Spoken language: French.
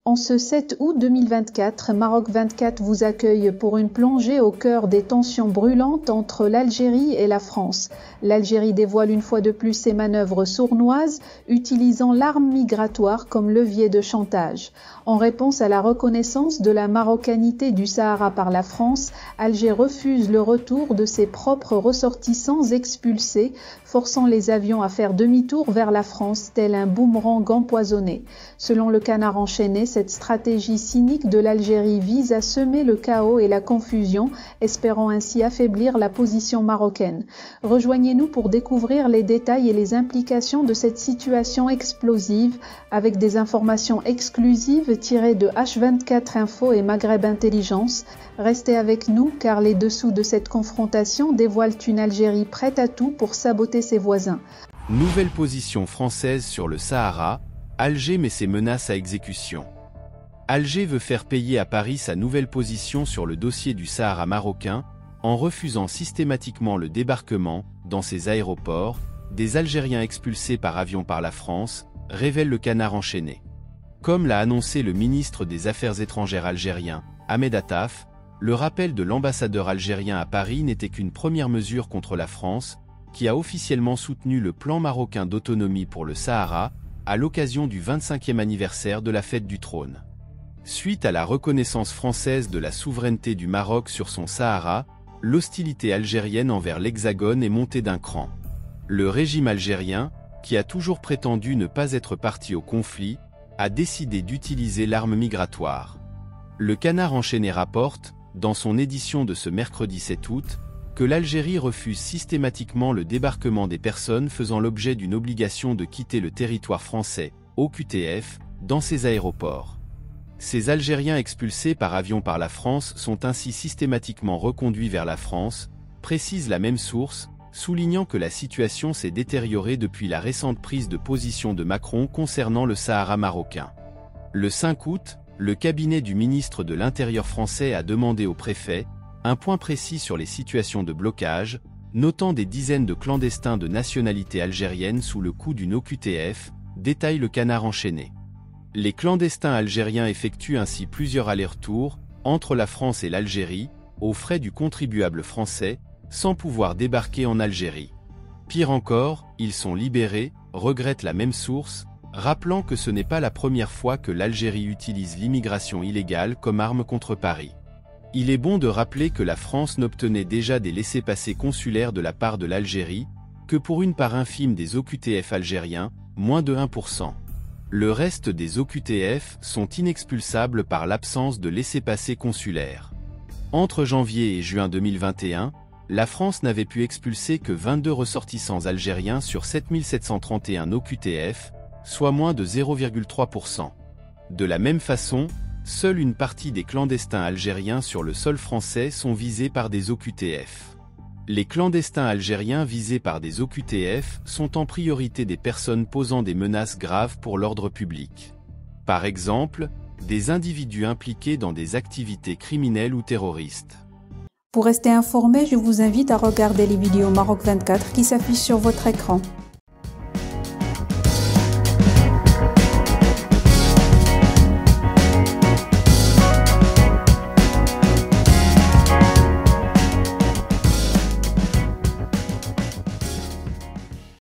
En ce 7 août 2024, Maroc 24 vous accueille pour une plongée au cœur des tensions brûlantes entre l'Algérie et la France. L'Algérie dévoile une fois de plus ses manœuvres sournoises, utilisant l'arme migratoire comme levier de chantage. En réponse à la reconnaissance de la marocanité du Sahara par la France, Alger refuse le retour de ses propres ressortissants expulsés, forçant les avions à faire demi-tour vers la France, tel un boomerang empoisonné. Selon le Canard enchaîné, cette stratégie cynique de l'Algérie vise à semer le chaos et la confusion, espérant ainsi affaiblir la position marocaine. Rejoignez-nous pour découvrir les détails et les implications de cette situation explosive, avec des informations exclusives tirées de H24 Info et Maghreb Intelligence. Restez avec nous car les dessous de cette confrontation dévoilent une Algérie prête à tout pour saboter ses voisins. Nouvelle position française sur le Sahara, Alger met ses menaces à exécution. Alger veut faire payer à Paris sa nouvelle position sur le dossier du Sahara marocain, en refusant systématiquement le débarquement, dans ses aéroports, des Algériens expulsés par avion par la France, révèle le Canard enchaîné. Comme l'a annoncé le ministre des Affaires étrangères algérien, Ahmed Attaf, le rappel de l'ambassadeur algérien à Paris n'était qu'une première mesure contre la France, qui a officiellement soutenu le plan marocain d'autonomie pour le Sahara, à l'occasion du 25e anniversaire de la fête du trône. Suite à la reconnaissance française de la souveraineté du Maroc sur son Sahara, l'hostilité algérienne envers l'Hexagone est montée d'un cran. Le régime algérien, qui a toujours prétendu ne pas être partie au conflit, a décidé d'utiliser l'arme migratoire. Le Canard enchaîné rapporte, dans son édition de ce mercredi 7 août, que l'Algérie refuse systématiquement le débarquement des personnes faisant l'objet d'une obligation de quitter le territoire français, OQTF, dans ses aéroports. Ces Algériens expulsés par avion par la France sont ainsi systématiquement reconduits vers la France, précise la même source, soulignant que la situation s'est détériorée depuis la récente prise de position de Macron concernant le Sahara marocain. Le 5 août, le cabinet du ministre de l'Intérieur français a demandé au préfet un point précis sur les situations de blocage, notant des dizaines de clandestins de nationalité algérienne sous le coup d'une OQTF, détaille le Canard enchaîné. Les clandestins algériens effectuent ainsi plusieurs allers-retours entre la France et l'Algérie, aux frais du contribuable français, sans pouvoir débarquer en Algérie. Pire encore, ils sont libérés, regrette la même source, rappelant que ce n'est pas la première fois que l'Algérie utilise l'immigration illégale comme arme contre Paris. Il est bon de rappeler que la France n'obtenait déjà des laissez-passer consulaires de la part de l'Algérie que pour une part infime des OQTF algériens, moins de 1%. Le reste des OQTF sont inexpulsables par l'absence de laissez-passer consulaires. Entre janvier et juin 2021, la France n'avait pu expulser que 22 ressortissants algériens sur 7731 OQTF, soit moins de 0,3%. De la même façon, seule une partie des clandestins algériens sur le sol français sont visés par des OQTF. Les clandestins algériens visés par des OQTF sont en priorité des personnes posant des menaces graves pour l'ordre public. Par exemple, des individus impliqués dans des activités criminelles ou terroristes. Pour rester informé, je vous invite à regarder les vidéos Maroc 24 qui s'affichent sur votre écran.